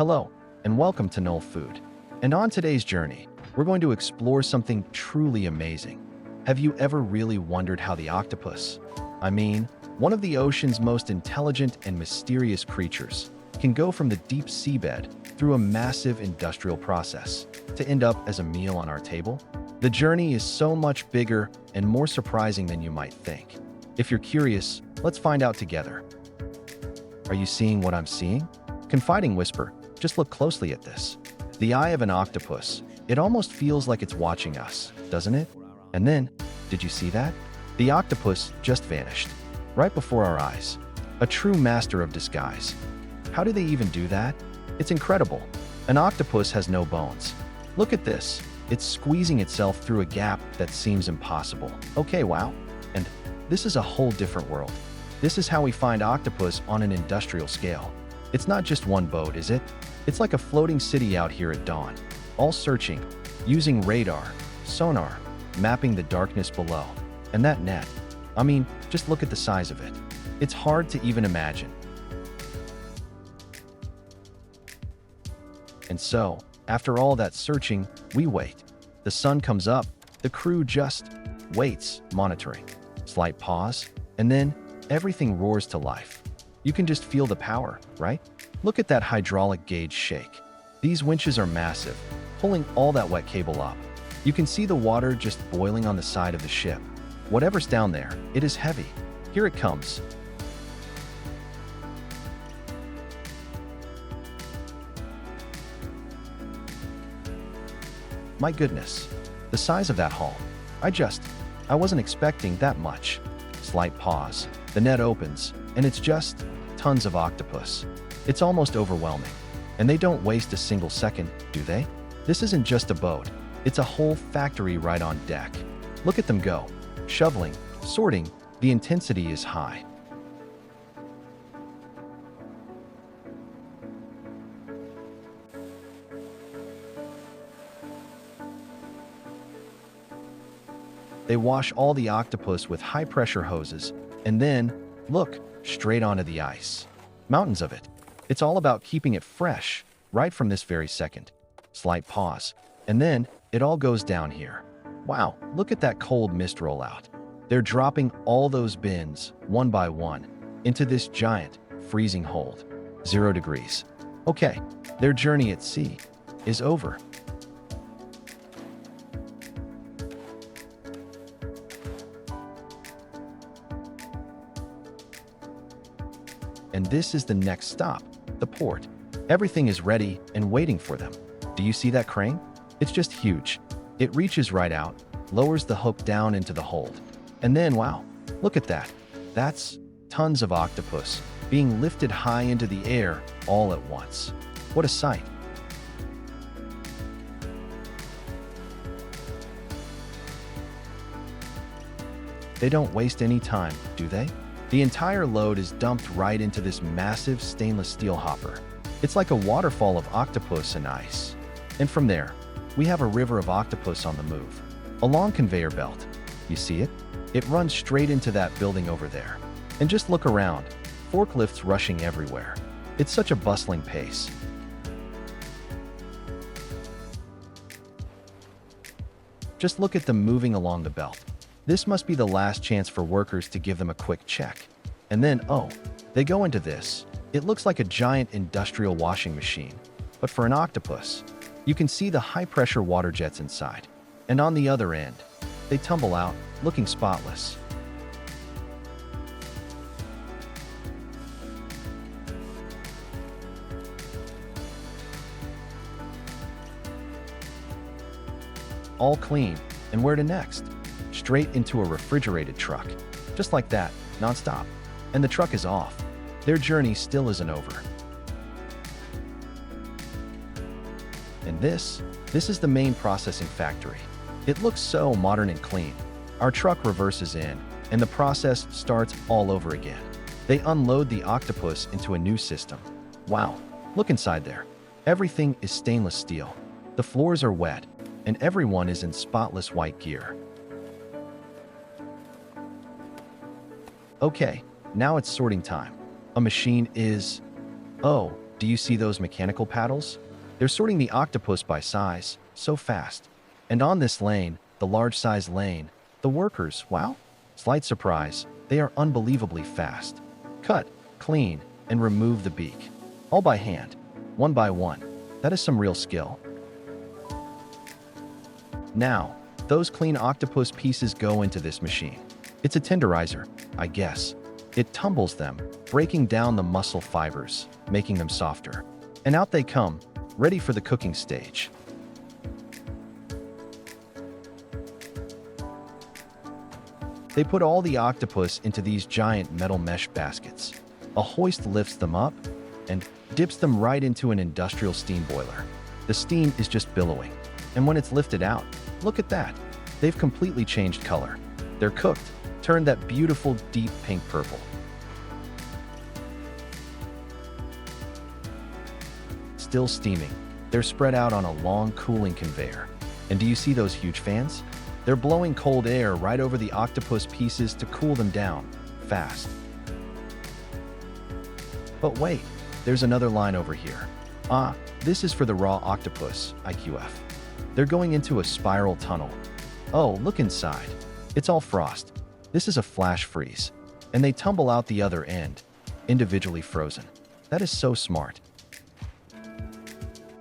Hello, and welcome to Noal Food. And on today's journey, we're going to explore something truly amazing. Have you ever really wondered how the octopus, one of the ocean's most intelligent and mysterious creatures, can go from the deep seabed through a massive industrial process to end up as a meal on our table? The journey is so much bigger and more surprising than you might think. If you're curious, let's find out together. Are you seeing what I'm seeing? Confiding whisper, just look closely at this. The eye of an octopus, it almost feels like it's watching us, doesn't it? And then, did you see that? The octopus just vanished, right before our eyes. A true master of disguise. How do they even do that? It's incredible. An octopus has no bones. Look at this. It's squeezing itself through a gap that seems impossible. Okay, wow. And this is a whole different world. This is how we find octopus on an industrial scale. It's not just one boat, is it? It's like a floating city out here at dawn, all searching, using radar, sonar, mapping the darkness below. And that net, just look at the size of it. It's hard to even imagine. And so, after all that searching, we wait. The sun comes up, the crew just waits, monitoring. Slight pause, and then everything roars to life. You can just feel the power, right? Look at that hydraulic gauge shake. These winches are massive, pulling all that wet cable up. You can see the water just boiling on the side of the ship. Whatever's down there, it is heavy. Here it comes. My goodness, the size of that haul. I wasn't expecting that much. Slight pause. The net opens, and it's just tons of octopus. It's almost overwhelming. And they don't waste a single second, do they? This isn't just a boat. It's a whole factory right on deck. Look at them go. Shoveling, sorting, the intensity is high. They wash all the octopus with high-pressure hoses, and then, look, straight onto the ice. Mountains of it. It's all about keeping it fresh, right from this very second. Slight pause, and then it all goes down here. Wow, look at that cold mist roll out. They're dropping all those bins, one by one, into this giant, freezing hold. 0 degrees. Okay, their journey at sea is over. And this is the next stop, the port. Everything is ready and waiting for them. Do you see that crane? It's just huge. It reaches right out, lowers the hook down into the hold. And then, wow, look at that. That's tons of octopus being lifted high into the air all at once. What a sight. They don't waste any time, do they? The entire load is dumped right into this massive stainless steel hopper. It's like a waterfall of octopus and ice. And from there, we have a river of octopus on the move. A long conveyor belt. You see it? It runs straight into that building over there. And just look around. Forklifts rushing everywhere. It's such a bustling pace. Just look at them moving along the belt. This must be the last chance for workers to give them a quick check. And then, they go into this. It looks like a giant industrial washing machine. But for an octopus, you can see the high-pressure water jets inside. And on the other end, they tumble out, looking spotless. All clean. And where to next? Straight into a refrigerated truck. Just like that, non-stop. And the truck is off. Their journey still isn't over. And this is the main processing factory. It looks so modern and clean. Our truck reverses in, and the process starts all over again. They unload the octopus into a new system. Wow, look inside there. Everything is stainless steel. The floors are wet, and everyone is in spotless white gear. Okay, now it's sorting time. A machine is... Oh, Do you see those mechanical paddles? They're sorting the octopus by size, so fast. And on this lane, the large size lane, the workers, wow, slight surprise, they are unbelievably fast. Cut, clean, and remove the beak. All by hand, one by one. That is some real skill. Now, those clean octopus pieces go into this machine. It's a tenderizer, I guess. It tumbles them, breaking down the muscle fibers, making them softer. And out they come, ready for the cooking stage. They put all the octopus into these giant metal mesh baskets. A hoist lifts them up and dips them right into an industrial steam boiler. The steam is just billowing. And when it's lifted out, look at that. They've completely changed color. They're cooked, turned that beautiful deep pink purple. Still steaming, they're spread out on a long cooling conveyor. And do you see those huge fans? They're blowing cold air right over the octopus pieces to cool them down, fast. But wait, there's another line over here. This is for the raw octopus, IQF. They're going into a spiral tunnel. Oh, look inside. It's all frost. This is a flash freeze. And they tumble out the other end, individually frozen. That is so smart.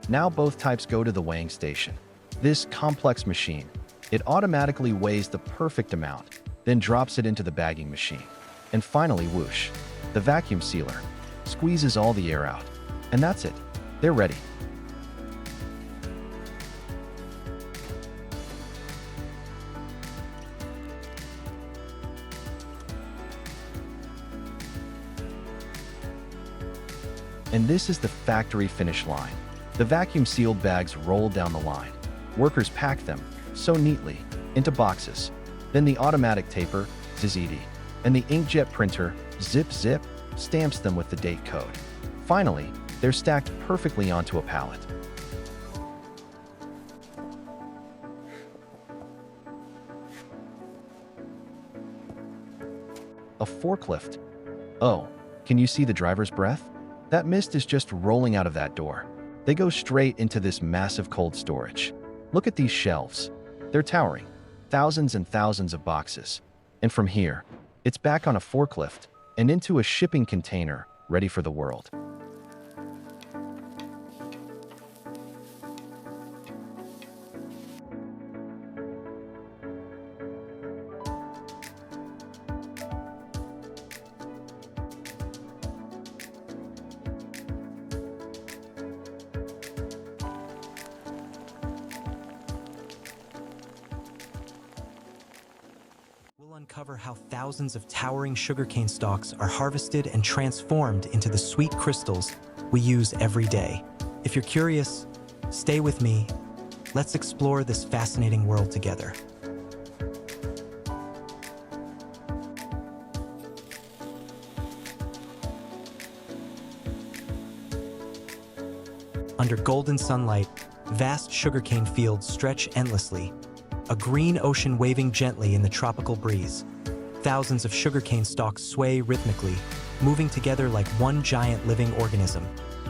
Now both types go to the weighing station. This complex machine, it automatically weighs the perfect amount, then drops it into the bagging machine. And finally, whoosh, the vacuum sealer squeezes all the air out. And that's it. They're ready. And this is the factory finish line. The vacuum-sealed bags roll down the line. Workers pack them, so neatly, into boxes. Then the automatic taper, ZZD, and the inkjet printer, zip, stamps them with the date code. Finally, they're stacked perfectly onto a pallet. A forklift. Oh, can you see the driver's breath? That mist is just rolling out of that door. They go straight into this massive cold storage. Look at these shelves. They're towering. Thousands and thousands of boxes. And from here, it's back on a forklift and into a shipping container ready for the world. Uncover how thousands of towering sugarcane stalks are harvested and transformed into the sweet crystals we use every day. If you're curious, stay with me. Let's explore this fascinating world together. Under golden sunlight, vast sugarcane fields stretch endlessly, a green ocean waving gently in the tropical breeze. Thousands of sugarcane stalks sway rhythmically, moving together like one giant living organism.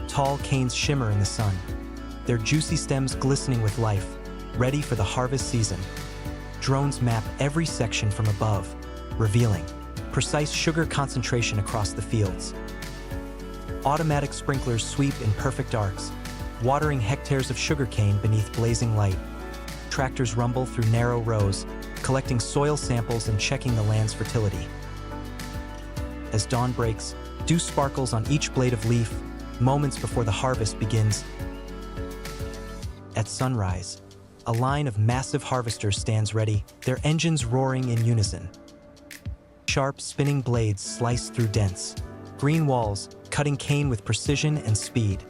Tall canes shimmer in the sun, their juicy stems glistening with life, ready for the harvest season. Drones map every section from above, revealing precise sugar concentration across the fields. Automatic sprinklers sweep in perfect arcs, watering hectares of sugarcane beneath blazing light. Tractors rumble through narrow rows, collecting soil samples and checking the land's fertility. As dawn breaks, dew sparkles on each blade of leaf, moments before the harvest begins. At sunrise, a line of massive harvesters stands ready, their engines roaring in unison. Sharp, spinning blades slice through dense green walls, cutting cane with precision and speed.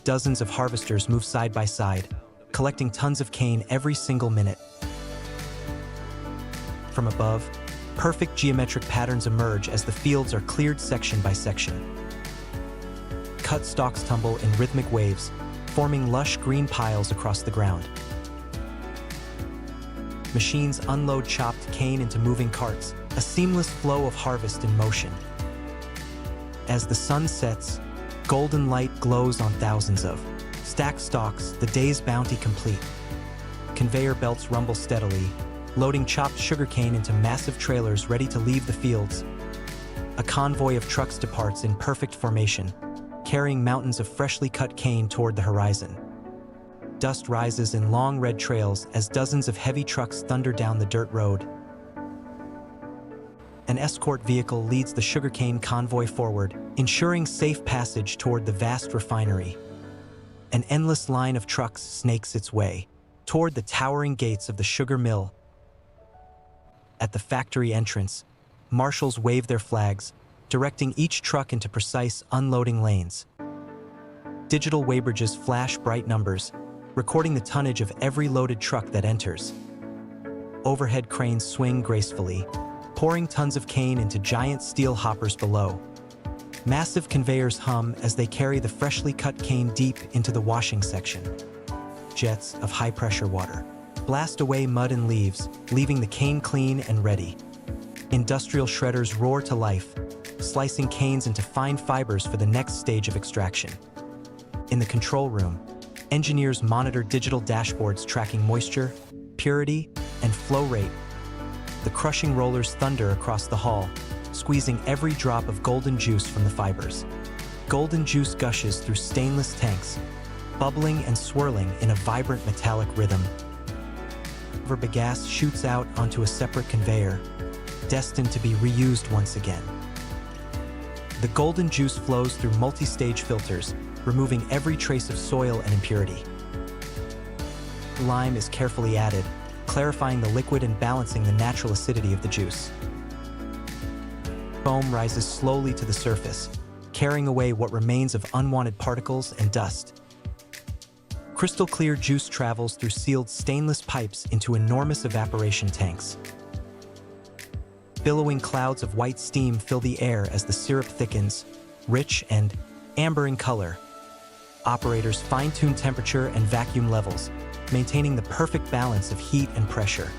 Dozens of harvesters move side by side, collecting tons of cane every single minute. From above, perfect geometric patterns emerge as the fields are cleared section by section. Cut stalks tumble in rhythmic waves, forming lush green piles across the ground. Machines unload chopped cane into moving carts, a seamless flow of harvest in motion. As the sun sets, Golden light glows on thousands of stacked stalks, the day's bounty complete. Conveyor belts rumble steadily, loading chopped sugarcane into massive trailers ready to leave the fields. A convoy of trucks departs in perfect formation, carrying mountains of freshly cut cane toward the horizon. Dust rises in long red trails as dozens of heavy trucks thunder down the dirt road. An escort vehicle leads the sugarcane convoy forward, ensuring safe passage toward the vast refinery. An endless line of trucks snakes its way toward the towering gates of the sugar mill. At the factory entrance, marshals wave their flags, directing each truck into precise unloading lanes. Digital weighbridges flash bright numbers, recording the tonnage of every loaded truck that enters. Overhead cranes swing gracefully, pouring tons of cane into giant steel hoppers below. Massive conveyors hum as they carry the freshly cut cane deep into the washing section. Jets of high-pressure water blast away mud and leaves, leaving the cane clean and ready. Industrial shredders roar to life, slicing canes into fine fibers for the next stage of extraction. In the control room, engineers monitor digital dashboards tracking moisture, purity, and flow rate. The crushing rollers thunder across the hall, squeezing every drop of golden juice from the fibers. Golden juice gushes through stainless tanks, bubbling and swirling in a vibrant metallic rhythm. Bagasse shoots out onto a separate conveyor, destined to be reused once again. The golden juice flows through multi-stage filters, removing every trace of soil and impurity. Lime is carefully added, clarifying the liquid and balancing the natural acidity of the juice. Foam rises slowly to the surface, carrying away what remains of unwanted particles and dust. Crystal clear juice travels through sealed stainless pipes into enormous evaporation tanks. Billowing clouds of white steam fill the air as the syrup thickens, rich and amber in color. Operators fine-tune temperature and vacuum levels, maintaining the perfect balance of heat and pressure.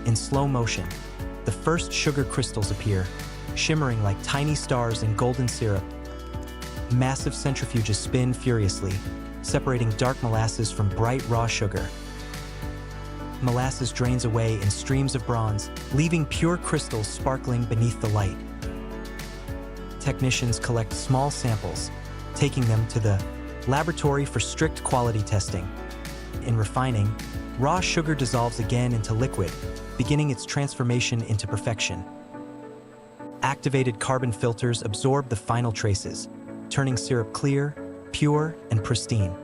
In slow motion, the first sugar crystals appear, shimmering like tiny stars in golden syrup. Massive centrifuges spin furiously, separating dark molasses from bright raw sugar. Molasses drains away in streams of bronze, leaving pure crystals sparkling beneath the light. Technicians collect small samples, taking them to the laboratory for strict quality testing. In refining, raw sugar dissolves again into liquid, beginning its transformation into perfection. Activated carbon filters absorb the final traces, turning syrup clear, pure, and pristine.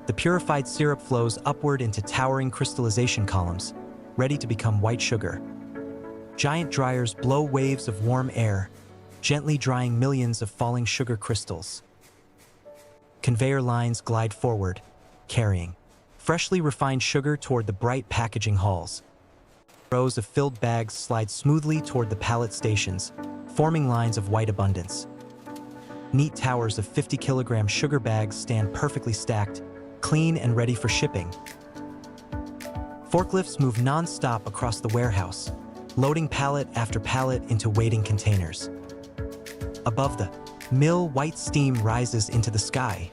The purified syrup flows upward into towering crystallization columns, ready to become white sugar. Giant dryers blow waves of warm air, gently drying millions of falling sugar crystals. Conveyor lines glide forward, carrying freshly refined sugar toward the bright packaging halls. Rows of filled bags slide smoothly toward the pallet stations, forming lines of white abundance. Neat towers of 50-kilogram sugar bags stand perfectly stacked, clean and ready for shipping. Forklifts move non-stop across the warehouse, loading pallet after pallet into waiting containers. Above the mill, white steam rises into the sky,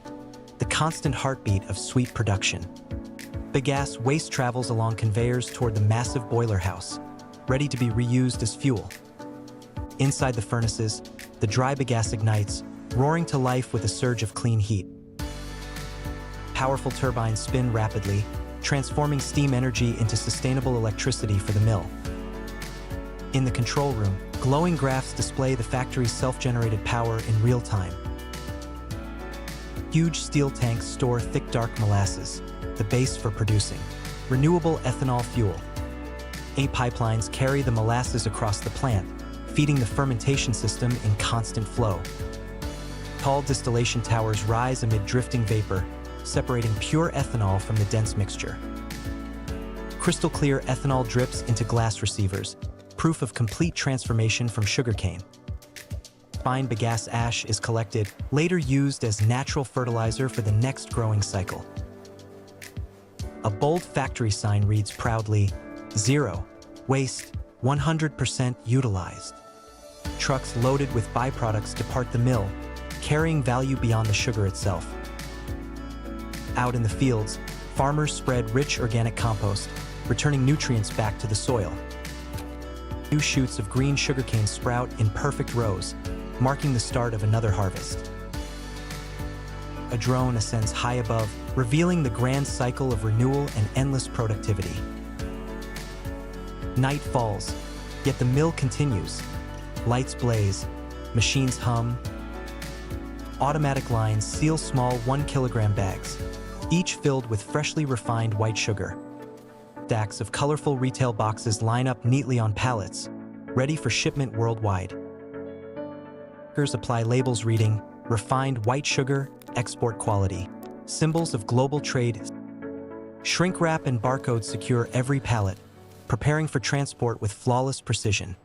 the constant heartbeat of sweet production. Bagasse waste travels along conveyors toward the massive boiler house, ready to be reused as fuel. Inside the furnaces, the dry bagasse ignites, roaring to life with a surge of clean heat. Powerful turbines spin rapidly, transforming steam energy into sustainable electricity for the mill. In the control room, glowing graphs display the factory's self-generated power in real time. Huge steel tanks store thick dark molasses, the base for producing renewable ethanol fuel. 8 pipelines carry the molasses across the plant, feeding the fermentation system in constant flow. Tall distillation towers rise amid drifting vapor, separating pure ethanol from the dense mixture. Crystal clear ethanol drips into glass receivers, proof of complete transformation from sugarcane. Fine bagasse ash is collected, later used as natural fertilizer for the next growing cycle. A bold factory sign reads proudly, "Zero waste, 100% utilized." Trucks loaded with byproducts depart the mill, carrying value beyond the sugar itself. Out in the fields, farmers spread rich organic compost, returning nutrients back to the soil. New shoots of green sugarcane sprout in perfect rows, marking the start of another harvest. A drone ascends high above, revealing the grand cycle of renewal and endless productivity. Night falls, yet the mill continues. Lights blaze, machines hum. Automatic lines seal small 1-kilogram bags, each filled with freshly refined white sugar. Stacks of colorful retail boxes line up neatly on pallets, ready for shipment worldwide. Workers apply labels reading, "Refined white sugar, export quality," symbols of global trade. Shrink wrap and barcodes secure every pallet, preparing for transport with flawless precision.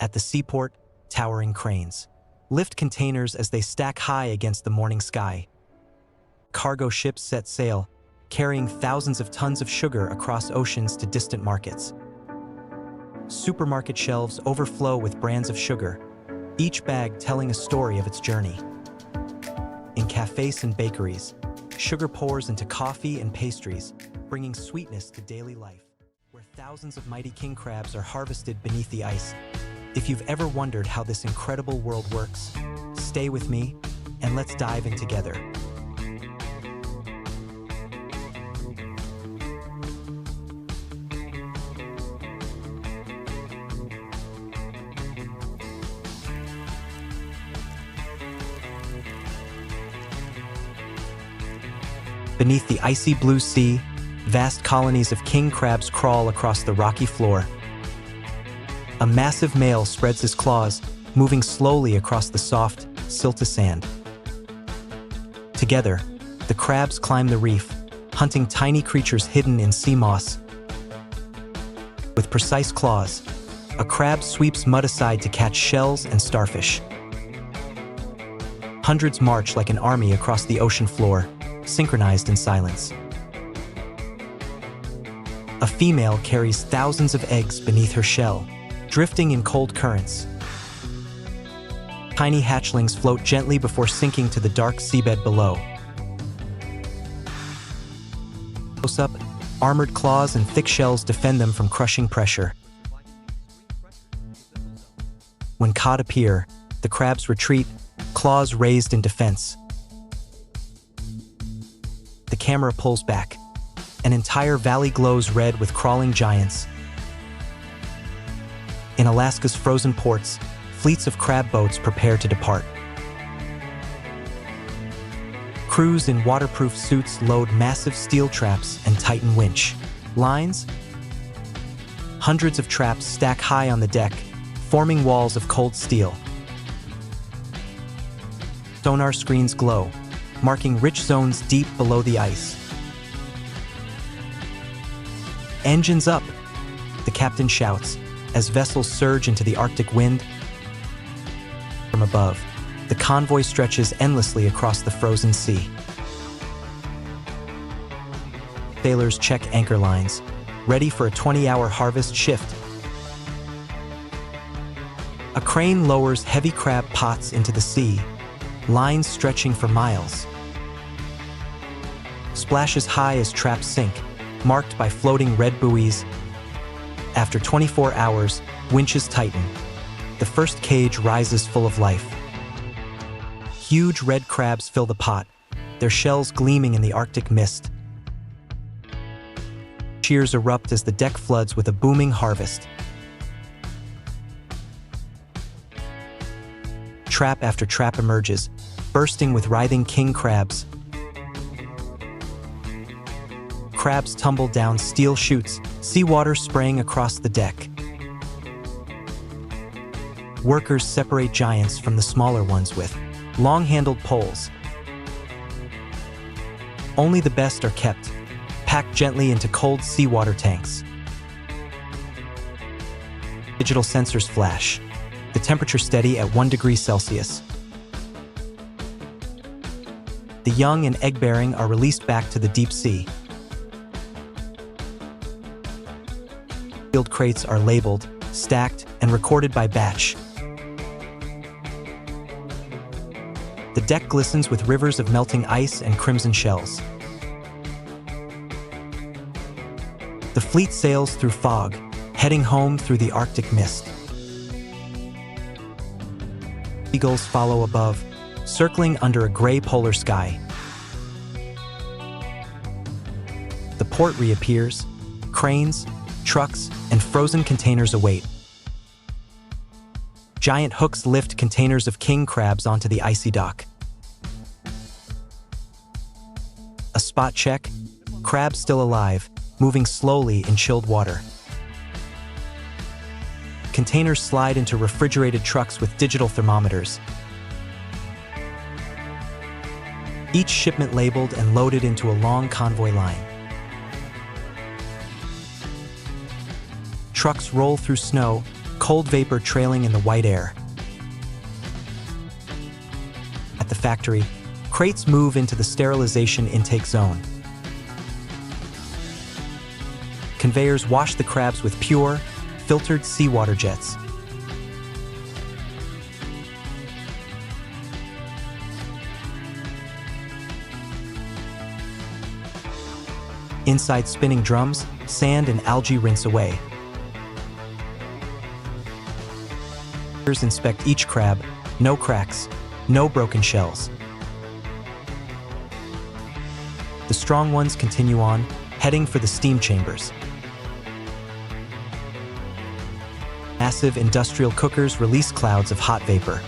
At the seaport, towering cranes lift containers as they stack high against the morning sky. Cargo ships set sail, carrying thousands of tons of sugar across oceans to distant markets. Supermarket shelves overflow with brands of sugar, each bag telling a story of its journey. In cafes and bakeries, sugar pours into coffee and pastries, bringing sweetness to daily life, where thousands of mighty king crabs are harvested beneath the ice. If you've ever wondered how this incredible world works, stay with me and let's dive in together. Beneath the icy blue sea, vast colonies of king crabs crawl across the rocky floor. A massive male spreads his claws, moving slowly across the soft, silty sand. Together, the crabs climb the reef, hunting tiny creatures hidden in sea moss. With precise claws, a crab sweeps mud aside to catch shells and starfish. Hundreds march like an army across the ocean floor, synchronized in silence. A female carries thousands of eggs beneath her shell, drifting in cold currents. Tiny hatchlings float gently before sinking to the dark seabed below. Close up, armored claws and thick shells defend them from crushing pressure. When caught appear, the crabs retreat, claws raised in defense. The camera pulls back. An entire valley glows red with crawling giants. In Alaska's frozen ports, fleets of crab boats prepare to depart. Crews in waterproof suits load massive steel traps and tighten winch lines. Hundreds of traps stack high on the deck, forming walls of cold steel. Sonar screens glow, marking rich zones deep below the ice. "Engines up!" the captain shouts as vessels surge into the Arctic wind. From above, the convoy stretches endlessly across the frozen sea. Sailors check anchor lines, ready for a 20-hour harvest shift. A crane lowers heavy crab pots into the sea, lines stretching for miles. Splashes high as traps sink, marked by floating red buoys. After 24 hours, winches tighten. The first cage rises full of life. Huge red crabs fill the pot, their shells gleaming in the Arctic mist. Cheers erupt as the deck floods with a booming harvest. Trap after trap emerges, bursting with writhing king crabs. Crabs tumble down steel chutes, seawater spraying across the deck. Workers separate giants from the smaller ones with long-handled poles. Only the best are kept, packed gently into cold seawater tanks. Digital sensors flash, the temperature steady at 1 degree Celsius. The young and egg-bearing are released back to the deep sea. Sealed crates are labeled, stacked, and recorded by batch. deck glistens with rivers of melting ice and crimson shells. The fleet sails through fog, heading home through the Arctic mist. Seagulls follow above, circling under a gray polar sky. The port reappears. Cranes, trucks, and frozen containers await. Giant hooks lift containers of king crabs onto the icy dock. A spot check, crabs still alive, moving slowly in chilled water. Containers slide into refrigerated trucks with digital thermometers. Each shipment labeled and loaded into a long convoy line. Trucks roll through snow, cold vapor trailing in the white air. At the factory, crates move into the sterilization intake zone. Conveyors wash the crabs with pure, filtered seawater jets. Inside spinning drums, sand and algae rinse away. Inspect each crab, no cracks, no broken shells. The strong ones continue on, heading for the steam chambers. Massive industrial cookers release clouds of hot vapor.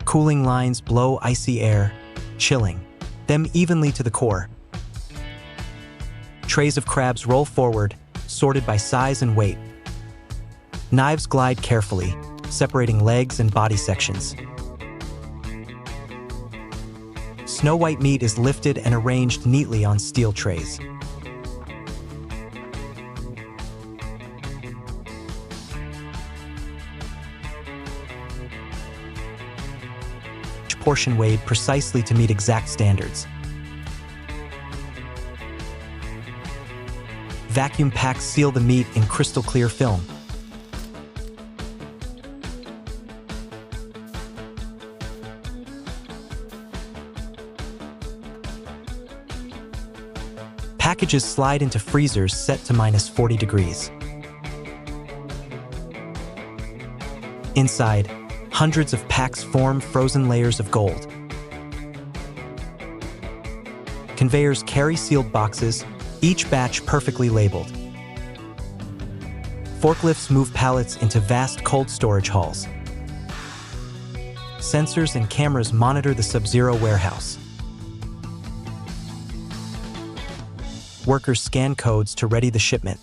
Cooling lines blow icy air, chilling them evenly to the core. Trays of crabs roll forward, sorted by size and weight. Knives glide carefully, separating legs and body sections. Snow-white meat is lifted and arranged neatly on steel trays. Each portion weighed precisely to meet exact standards. Vacuum packs seal the meat in crystal-clear film. Packages slide into freezers set to -40 degrees. Inside, hundreds of packs form frozen layers of gold. Conveyors carry sealed boxes, each batch perfectly labeled. Forklifts move pallets into vast cold storage halls. Sensors and cameras monitor the sub-zero warehouse. Workers scan codes to ready the shipment.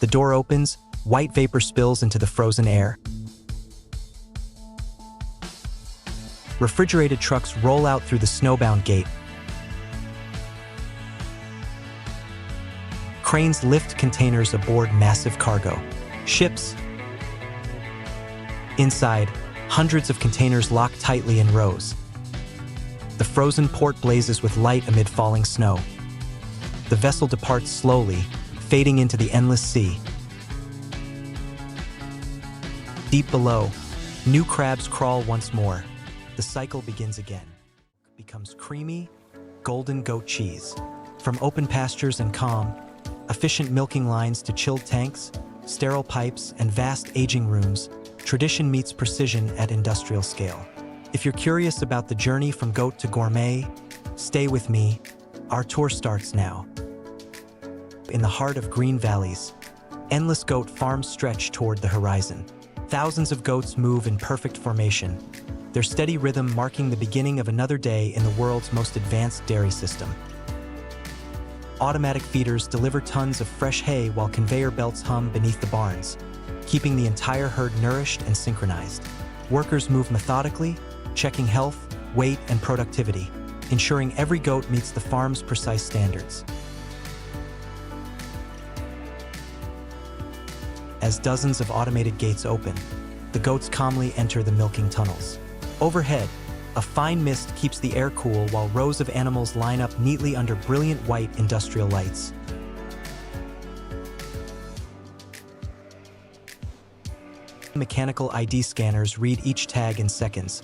The door opens, white vapor spills into the frozen air. Refrigerated trucks roll out through the snowbound gate. Cranes lift containers aboard massive cargo ships. Inside, hundreds of containers lock tightly in rows. The frozen port blazes with light amid falling snow. The vessel departs slowly, fading into the endless sea. Deep below, new crabs crawl once more. The cycle begins again. Becomes creamy, golden goat cheese. From open pastures and calm, efficient milking lines to chilled tanks, sterile pipes, and vast aging rooms, tradition meets precision at industrial scale. If you're curious about the journey from goat to gourmet, stay with me. Our tour starts now. In the heart of green valleys, endless goat farms stretch toward the horizon. Thousands of goats move in perfect formation, their steady rhythm marking the beginning of another day in the world's most advanced dairy system. Automatic feeders deliver tons of fresh hay while conveyor belts hum beneath the barns, keeping the entire herd nourished and synchronized. Workers move methodically, checking health, weight, and productivity, ensuring every goat meets the farm's precise standards. As dozens of automated gates open, the goats calmly enter the milking tunnels. Overhead, A fine mist keeps the air cool while rows of animals line up neatly under brilliant white industrial lights. Mechanical ID scanners read each tag in seconds,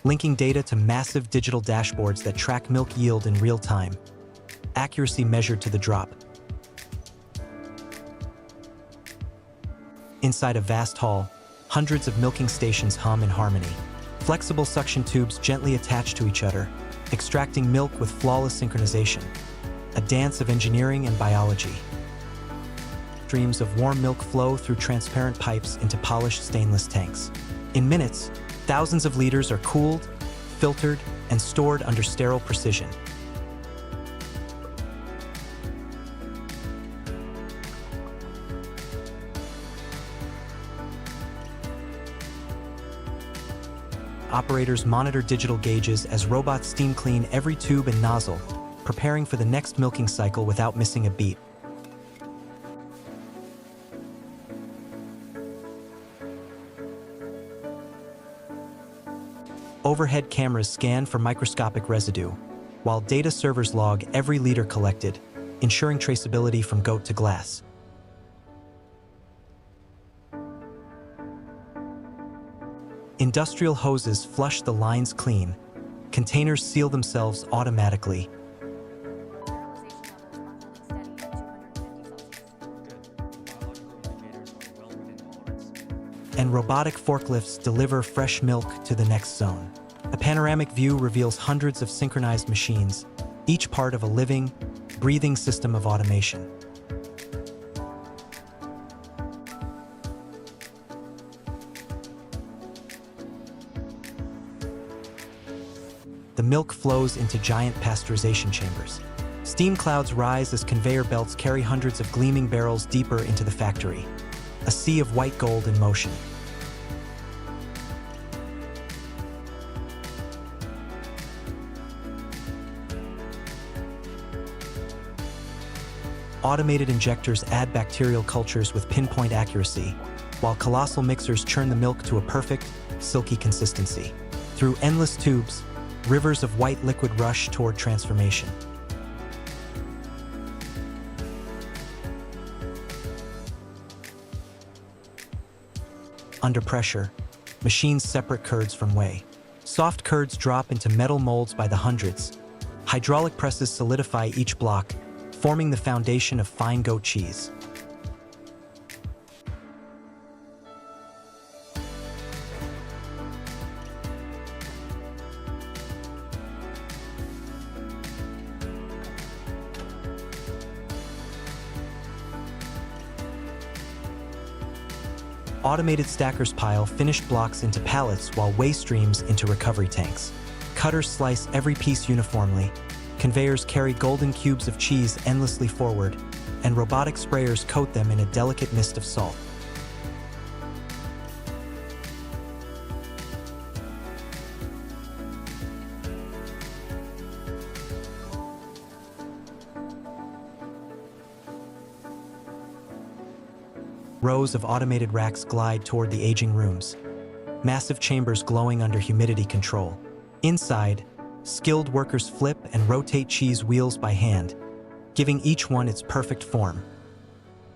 linking data to massive digital dashboards that track milk yield in real time. Accuracy measured to the drop. Inside a vast hall, hundreds of milking stations hum in harmony. Flexible suction tubes gently attach to each other, extracting milk with flawless synchronization. A dance of engineering and biology. Streams of warm milk flow through transparent pipes into polished stainless tanks. In minutes, thousands of liters are cooled, filtered, and stored under sterile precision. Operators monitor digital gauges as robots steam clean every tube and nozzle, preparing for the next milking cycle without missing a beat. Overhead cameras scan for microscopic residue, while data servers log every liter collected, ensuring traceability from goat to glass. Industrial hoses flush the lines clean. Containers seal themselves automatically. And robotic forklifts deliver fresh milk to the next zone. A panoramic view reveals hundreds of synchronized machines, each part of a living, breathing system of automation. The milk flows into giant pasteurization chambers. Steam clouds rise as conveyor belts carry hundreds of gleaming barrels deeper into the factory. A sea of white gold in motion. Automated injectors add bacterial cultures with pinpoint accuracy, while colossal mixers churn the milk to a perfect, silky consistency. Through endless tubes, rivers of white liquid rush toward transformation. Under pressure, machines separate curds from whey. Soft curds drop into metal molds by the hundreds. Hydraulic presses solidify each block, forming the foundation of fine goat cheese. Automated stackers pile finished blocks into pallets while whey streams into recovery tanks. Cutters slice every piece uniformly. Conveyors carry golden cubes of cheese endlessly forward, and robotic sprayers coat them in a delicate mist of salt. Rows of automated racks glide toward the aging rooms, massive chambers glowing under humidity control. Inside, skilled workers flip and rotate cheese wheels by hand, giving each one its perfect form.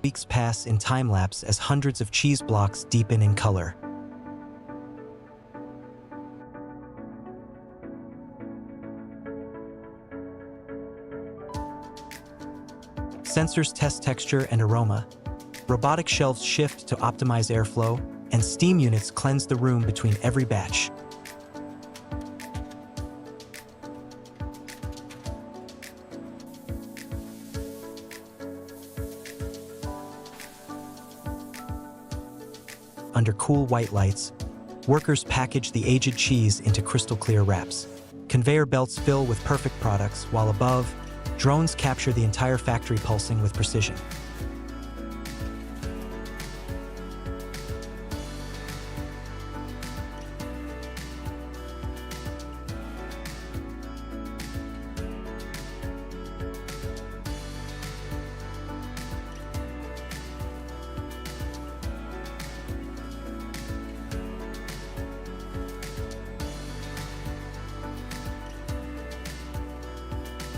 Weeks pass in time-lapse as hundreds of cheese blocks deepen in color. Sensors test texture and aroma. Robotic shelves shift to optimize airflow, and steam units cleanse the room between every batch. Under cool white lights, workers package the aged cheese into crystal-clear wraps. Conveyor belts fill with perfect products, while above, drones capture the entire factory pulsing with precision.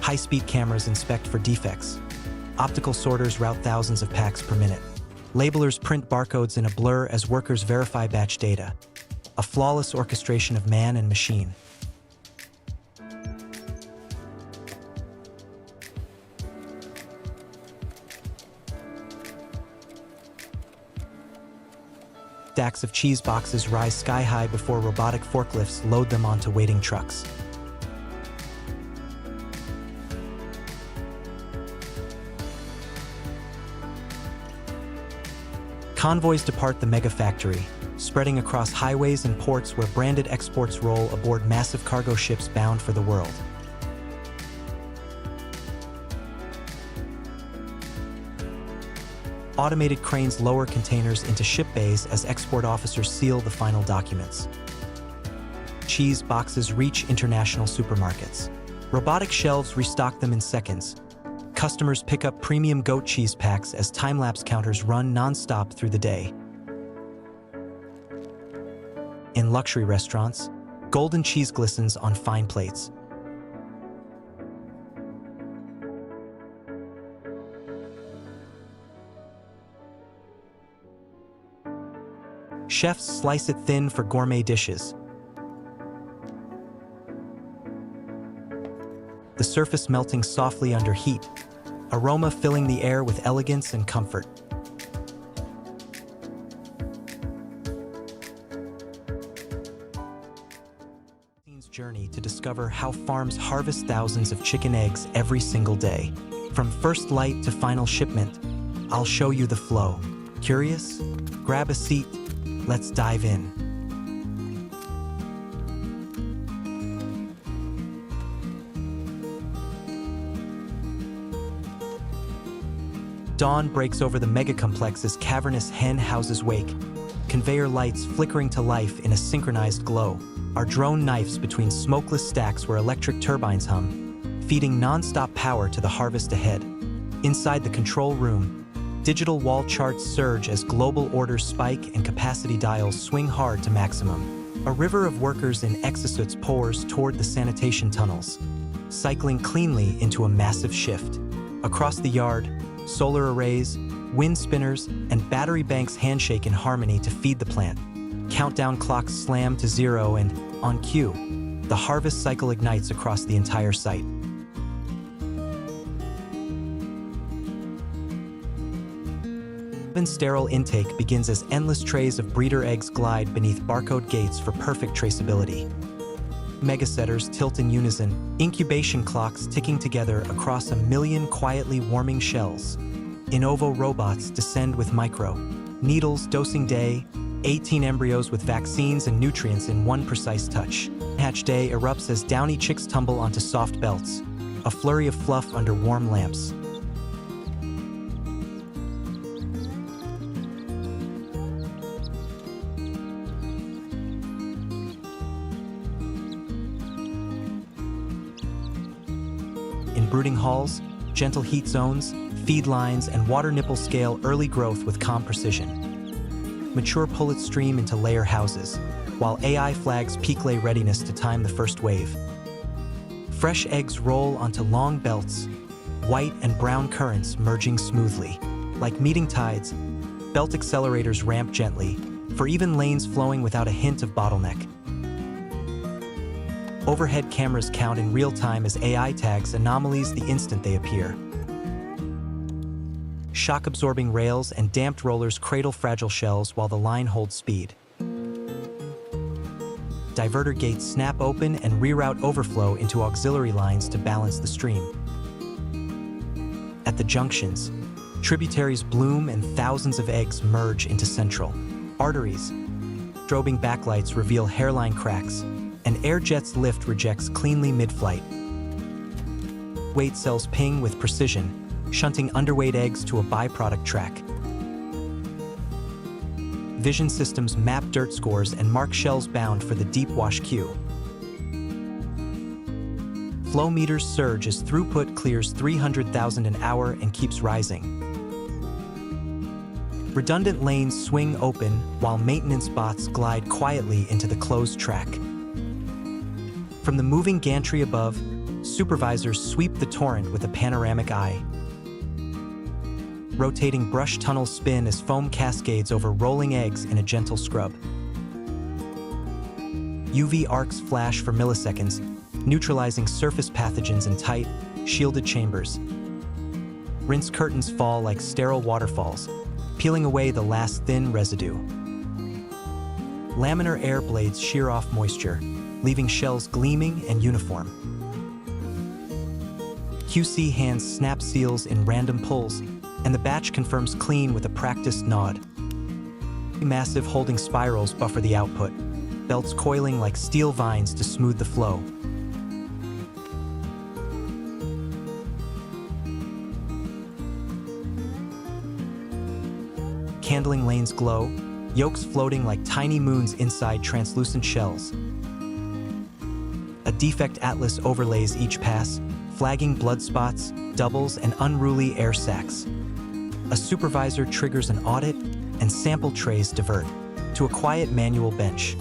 High-speed cameras inspect for defects. Optical sorters route thousands of packs per minute. Labelers print barcodes in a blur as workers verify batch data. A flawless orchestration of man and machine. Stacks of cheese boxes rise sky-high before robotic forklifts load them onto waiting trucks. Convoys depart the mega factory, spreading across highways and ports where branded exports roll aboard massive cargo ships bound for the world. Automated cranes lower containers into ship bays as export officers seal the final documents. Cheese boxes reach international supermarkets. Robotic shelves restock them in seconds. Customers pick up premium goat cheese packs as time-lapse counters run non-stop through the day. In luxury restaurants, golden cheese glistens on fine plates. Chefs slice it thin for gourmet dishes. The surface melting softly under heat, aroma filling the air with elegance and comfort. Journey to discover how farms harvest thousands of chicken eggs every single day. From first light to final shipment, I'll show you the flow. Curious? Grab a seat. Let's dive in. Dawn breaks over the mega-complex as cavernous hen houses wake, conveyor lights flickering to life in a synchronized glow. Our drone knifes between smokeless stacks where electric turbines hum, feeding non-stop power to the harvest ahead. Inside the control room, digital wall charts surge as global orders spike and capacity dials swing hard to maximum. A river of workers in exosuits pours toward the sanitation tunnels, cycling cleanly into a massive shift. Across the yard, solar arrays, wind spinners, and battery banks handshake in harmony to feed the plant. Countdown clocks slam to zero and, on cue, the harvest cycle ignites across the entire site. Sterile intake begins as endless trays of breeder eggs glide beneath barcode gates for perfect traceability. Megasetters tilt in unison, incubation clocks ticking together across 1 million quietly warming shells. Innovo robots descend with micro needles dosing day, 18 embryos with vaccines and nutrients in one precise touch. Hatch day erupts as downy chicks tumble onto soft belts, a flurry of fluff under warm lamps. In brooding halls, gentle heat zones, feed lines, and water nipple scale early growth with calm precision. Mature pullets stream into layer houses, while AI flags peak lay readiness to time the first wave. Fresh eggs roll onto long belts, white and brown currents merging smoothly. Like meeting tides, belt accelerators ramp gently, for even lanes flowing without a hint of bottleneck. Overhead cameras count in real time as AI tags anomalies the instant they appear. Shock-absorbing rails and damped rollers cradle fragile shells while the line holds speed. Diverter gates snap open and reroute overflow into auxiliary lines to balance the stream. At the junctions, tributaries bloom and thousands of eggs merge into central arteries. Strobing backlights reveal hairline cracks, and air jets lift rejects cleanly mid-flight. Weight cells ping with precision, shunting underweight eggs to a byproduct track. Vision systems map dirt scores and mark shells bound for the deep wash queue. Flow meters surge as throughput clears 300,000 an hour and keeps rising. Redundant lanes swing open while maintenance bots glide quietly into the closed track. From the moving gantry above, Supervisors sweep the torrent with a panoramic eye. Rotating brush tunnels spin as foam cascades over rolling eggs in a gentle scrub. UV arcs flash for milliseconds, neutralizing surface pathogens in tight, shielded chambers. Rinse curtains fall like sterile waterfalls, peeling away the last thin residue. Laminar air blades shear off moisture, leaving shells gleaming and uniform. QC hands snap seals in random pulls, and the batch confirms clean with a practiced nod. Massive holding spirals buffer the output, belts coiling like steel vines to smooth the flow. Candling lanes glow, yolks floating like tiny moons inside translucent shells. A defect atlas overlays each pass, flagging blood spots, doubles, and unruly air sacs. A supervisor triggers an audit, and sample trays divert to a quiet manual bench.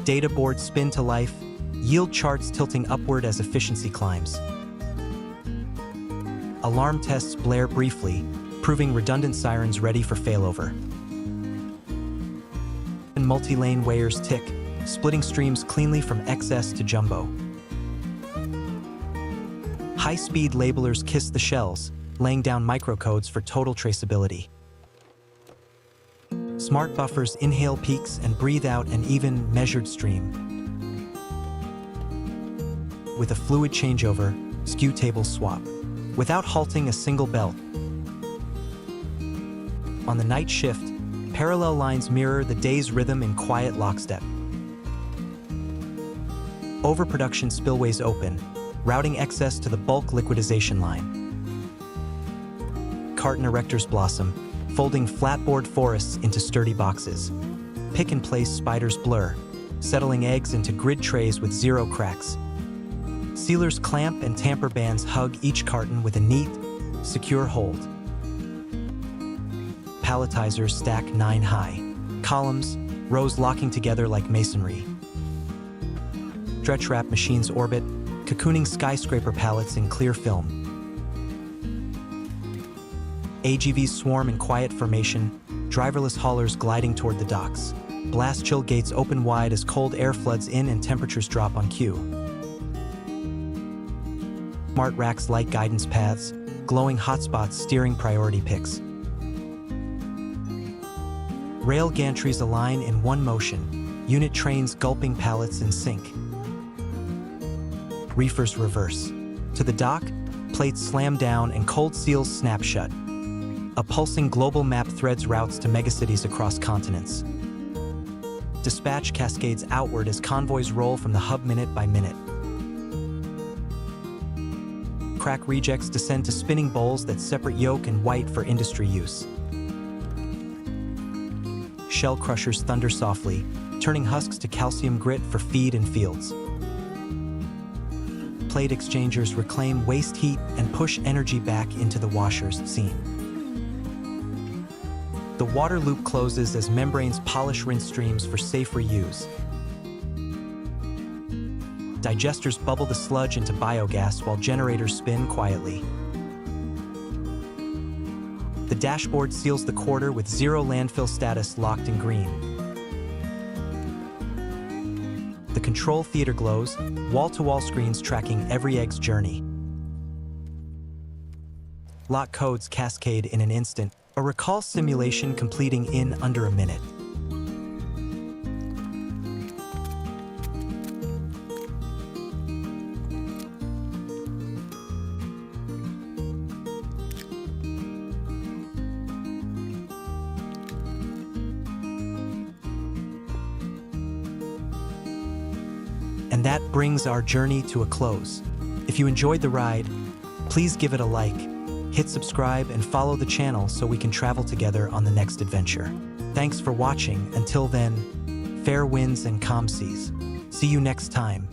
Data boards spin to life, yield charts tilting upward as efficiency climbs. Alarm tests blare briefly, proving redundant sirens ready for failover. And multi-lane weighers tick, splitting streams cleanly from excess to jumbo. High-speed labelers kiss the shells, laying down microcodes for total traceability. Smart buffers inhale peaks and breathe out an even, measured stream. With a fluid changeover, SKU tables swap, without halting a single belt. On the night shift, parallel lines mirror the day's rhythm in quiet lockstep. Overproduction spillways open, routing excess to the bulk liquidization line. Carton erectors blossom, folding flatboard forests into sturdy boxes. Pick-and-place spiders blur, settling eggs into grid trays with zero cracks. Sealers clamp and tamper bands hug each carton with a neat, secure hold. Palletizers stack 9 high. Columns, rows locking together like masonry. Stretch wrap machines orbit, cocooning skyscraper pallets in clear film. AGVs swarm in quiet formation, driverless haulers gliding toward the docks. Blast chill gates open wide as cold air floods in and temperatures drop on cue. Smart racks light guidance paths, glowing hotspots steering priority picks. Rail gantries align in one motion, unit trains gulping pallets in sync. Reefers reverse. To the dock, plates slam down and cold seals snap shut. A pulsing global map threads routes to megacities across continents. Dispatch cascades outward as convoys roll from the hub minute by minute. Crack rejects descend to spinning bowls that separate yolk and white for industry use. Shell crushers thunder softly, turning husks to calcium grit for feed in fields. Plate exchangers reclaim waste heat and push energy back into the washer's seam. The water loop closes as membranes polish rinse streams for safe reuse. Digesters bubble the sludge into biogas while generators spin quietly. The dashboard seals the quarter with zero landfill status locked in green. The control theater glows, wall-to-wall screens tracking every egg's journey. Lot codes cascade in an instant, a recall simulation completing in under a minute. And that brings our journey to a close. If you enjoyed the ride, please give it a like, hit subscribe, and follow the channel so we can travel together on the next adventure. Thanks for watching. Until then, fair winds and calm seas. See you next time.